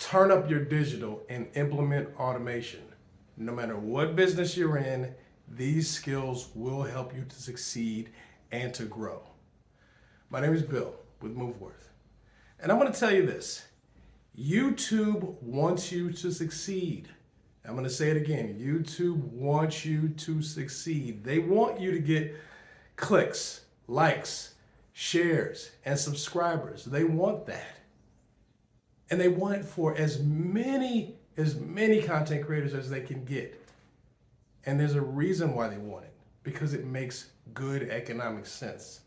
turn up your digital and implement automation. No matter what business you're in, these skills will help you to succeed and to grow. My name is Bill with MoveWorth, and I'm going to tell you this. YouTube wants you to succeed. I'm going to say it again. YouTube wants you to succeed. They want you to get clicks, likes, shares, and subscribers. They want that. And they want it for as many content creators as they can get. And there's a reason why they want it, because it makes good economic sense.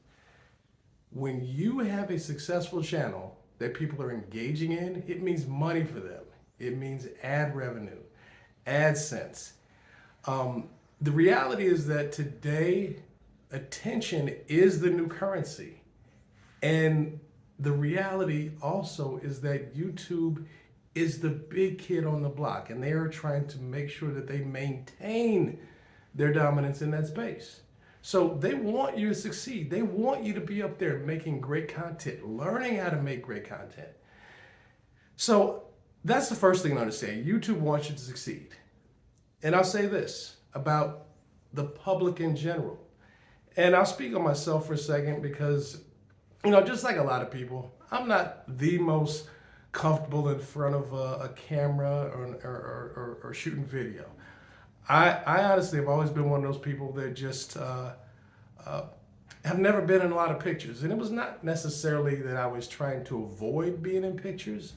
When you have a successful channel that people are engaging in, it means money for them. It means ad revenue, AdSense. The reality is that today, attention is the new currency. And the reality also is that YouTube is the big kid on the block, and they are trying to make sure that they maintain their dominance in that space. So they want you to succeed. They want you to be up there making great content, learning how to make great content. So that's the first thing to understand. YouTube wants you to succeed. And I'll say this about the public in general. And I'll speak on myself for a second because, just like a lot of people, I'm not the most comfortable in front of a camera or shooting video. I honestly have always been one of those people that just have never been in a lot of pictures. And it was not necessarily that I was trying to avoid being in pictures,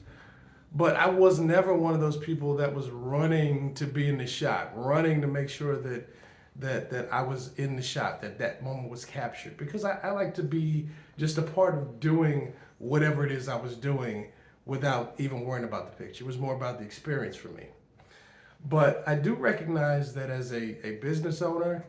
but I was never one of those people that was running to be in the shot, running to make sure that I was in the shot, that moment was captured. Because I like to be just a part of doing whatever it is I was doing without even worrying about the picture. It was more about the experience for me. But I do recognize that as a business owner,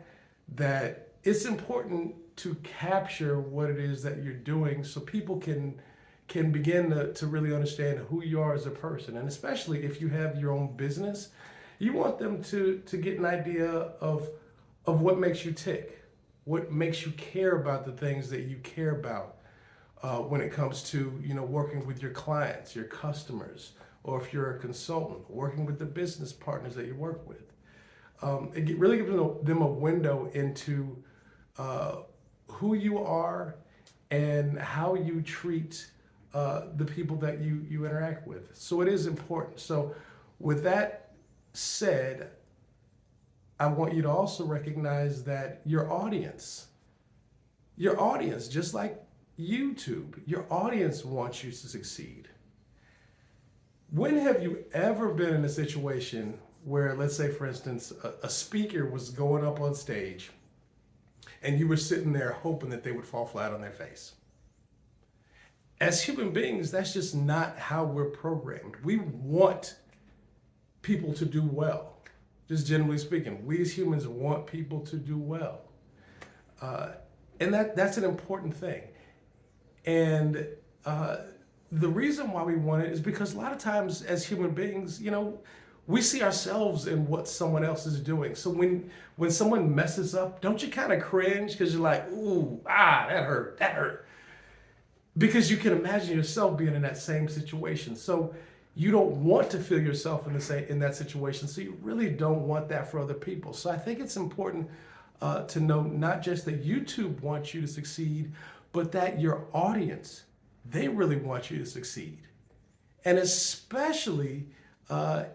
that it's important to capture what it is that you're doing so people can begin to really understand who you are as a person. And especially if you have your own business, you want them to get an idea of what makes you tick, what makes you care about the things that you care about when it comes to working with your clients, your customers, or if you're a consultant, working with the business partners that you work with. It really gives them a window into who you are and how you treat the people that you interact with. So it is important. So with that said, I want you to also recognize that your audience, just like YouTube, your audience wants you to succeed. When have you ever been in a situation where, let's say, for instance, a speaker was going up on stage and you were sitting there hoping that they would fall flat on their face? As human beings, that's just not how we're programmed. We want people to do well. Just generally speaking, we as humans want people to do well. And that's an important thing. And the reason why we want it is because a lot of times as human beings, we see ourselves in what someone else is doing. So when someone messes up, don't you kind of cringe because you're like, ooh, that hurt. Because you can imagine yourself being in that same situation. So you don't want to feel yourself in that situation. So you really don't want that for other people. So I think it's important to know not just that YouTube wants you to succeed, but that your audience, they really want you to succeed. And especially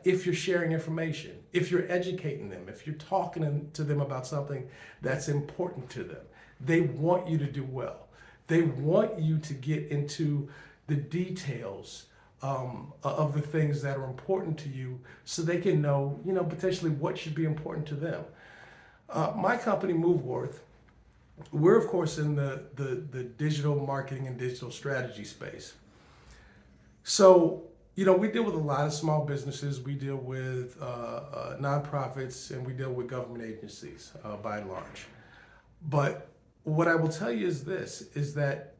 if you're sharing information, if you're educating them, if you're talking to them about something that's important to them, they want you to do well. They want you to get into the details of the things that are important to you so they can know, potentially what should be important to them. My company, MoveWorth, we're of course in the digital marketing and digital strategy space. So, we deal with a lot of small businesses. We deal with nonprofits, and we deal with government agencies by and large. But what I will tell you is this, is that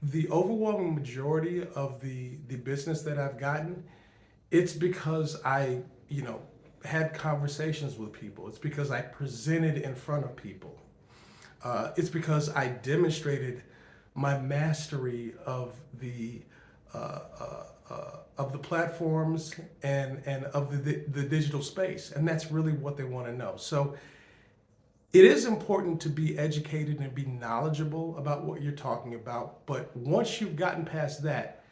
the overwhelming majority of the business that I've gotten, it's because I, had conversations with people. It's because I presented in front of people. It's because I demonstrated my mastery of the of the platforms and of the digital space. And that's really what they want to know. So it is important to be educated and be knowledgeable about what you're talking about. But once you've gotten past that,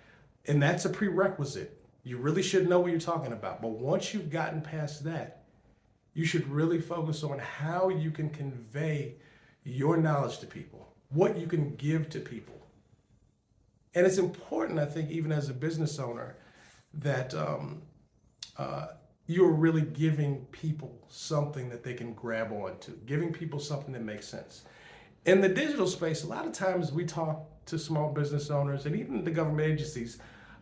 and that's a prerequisite, you really should know what you're talking about. But once you've gotten past that, you should really focus on how you can convey your knowledge to people, what you can give to people. And it's important, I think, even as a business owner, that you're really giving people something that they can grab onto, giving people something that makes sense. In the digital space, a lot of times we talk to small business owners and even the government agencies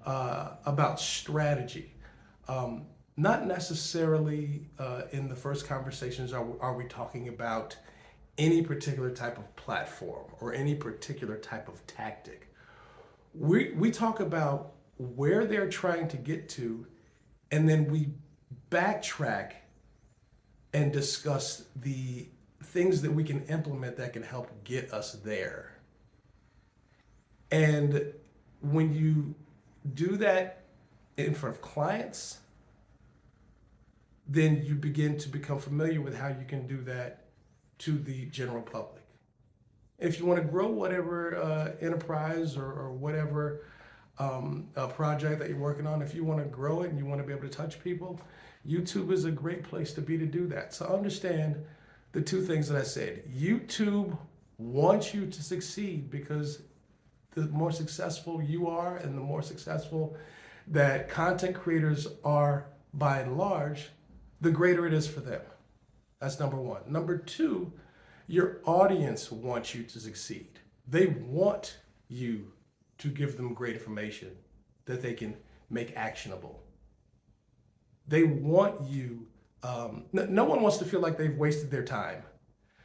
about strategy. Not necessarily in the first conversations are we talking about any particular type of platform or any particular type of tactic. We talk about where they're trying to get to, and then we backtrack and discuss the things that we can implement that can help get us there. And when you do that in front of clients, then you begin to become familiar with how you can do that to the general public. If you want to grow whatever enterprise or whatever project that you're working on, if you want to grow it and you want to be able to touch people, YouTube is a great place to be to do that. So understand the two things that I said. YouTube wants you to succeed because the more successful you are and the more successful that content creators are by and large, the greater it is for them. That's number one. Number two, your audience wants you to succeed. They want you to give them great information that they can make actionable. They want you, no one wants to feel like they've wasted their time.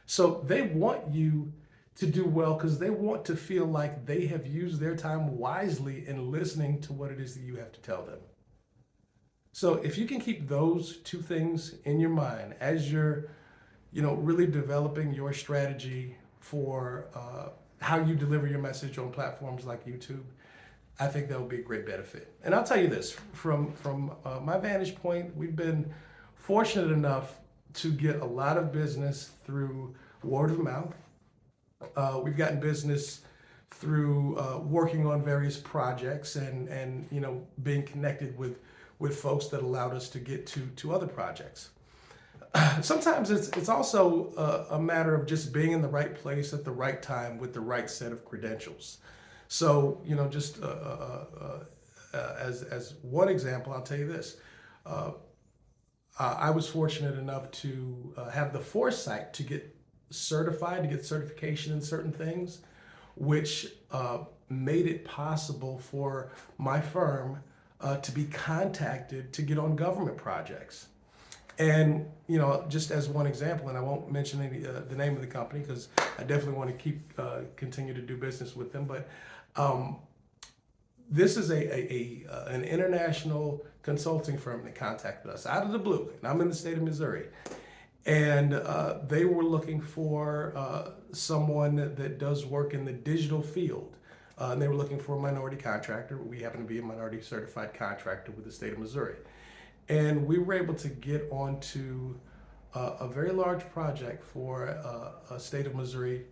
So they want you to do well because they want to feel like they have used their time wisely in listening to what it is that you have to tell them. So if you can keep those two things in your mind as you're, really developing your strategy for how you deliver your message on platforms like YouTube, I think that would be a great benefit. And I'll tell you this, from my vantage point, we've been fortunate enough to get a lot of business through word of mouth. We've gotten business through working on various projects and being connected with folks that allowed us to get to other projects. Sometimes it's also a matter of just being in the right place at the right time with the right set of credentials. So, just as one example, I'll tell you this. I was fortunate enough to have the foresight to get certified, to get certification in certain things, which made it possible for my firm to be contacted to get on government projects. And, just as one example, and I won't mention the name of the company because I definitely want to continue to do business with them, but this is an international consulting firm that contacted us out of the blue, and I'm in the state of Missouri. And they were looking for someone that does work in the digital field. And they were looking for a minority contractor. We happen to be a minority certified contractor with the state of Missouri. And we were able to get onto a very large project for a state of Missouri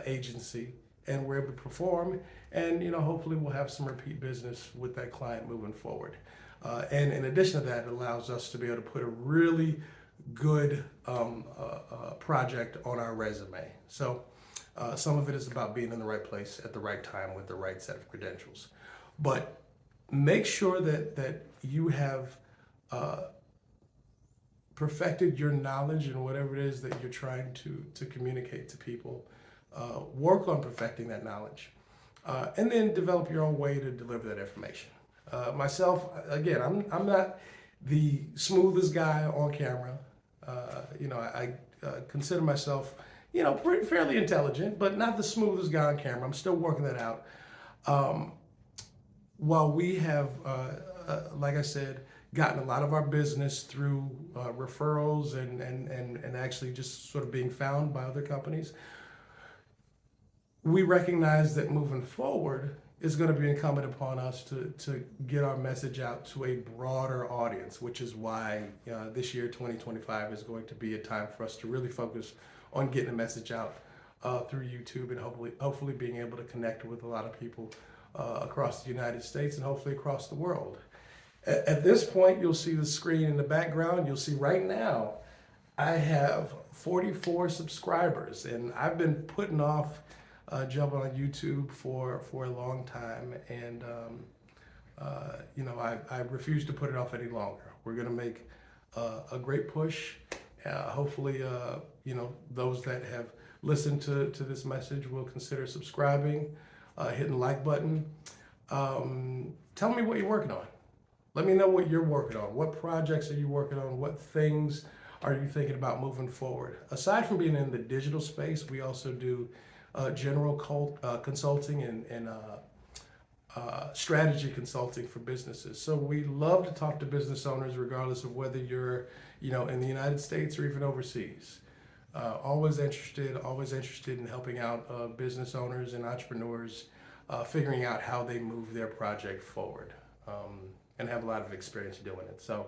agency, and we're able to perform. And hopefully we'll have some repeat business with that client moving forward. And in addition to that, it allows us to be able to put a really good project on our resume. So some of it is about being in the right place at the right time with the right set of credentials. But make sure that you have perfected your knowledge in whatever it is that you're trying to communicate to people. Work on perfecting that knowledge. And then develop your own way to deliver that information. Myself, again, I'm not the smoothest guy on camera. I consider myself, fairly intelligent, but not the smoothest guy on camera. I'm still working that out. While we have, like I said, gotten a lot of our business through referrals and actually just sort of being found by other companies, we recognize that moving forward, it's going to be incumbent upon us to get our message out to a broader audience, which is why this year, 2025, is going to be a time for us to really focus on getting the message out through YouTube, and hopefully being able to connect with a lot of people across the United States and hopefully across the world. At this point, you'll see the screen in the background. You'll see right now, I have 44 subscribers, and I've been putting off jumping on YouTube for a long time, and I refuse to put it off any longer. We're going to make a great push. Hopefully, those that have listened to this message will consider subscribing, hitting the like button. Tell me what you're working on. Let me know what you're working on. What projects are you working on? What things are you thinking about moving forward? Aside from being in the digital space, we also do general consulting and strategy consulting for businesses. So we love to talk to business owners, regardless of whether you're, in the United States or even overseas. Always interested in helping out business owners and entrepreneurs, figuring out how they move their project forward, and have a lot of experience doing it. So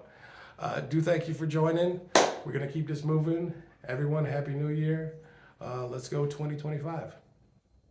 do thank you for joining. We're going to keep this moving. Everyone, Happy New Year. Let's go 2025.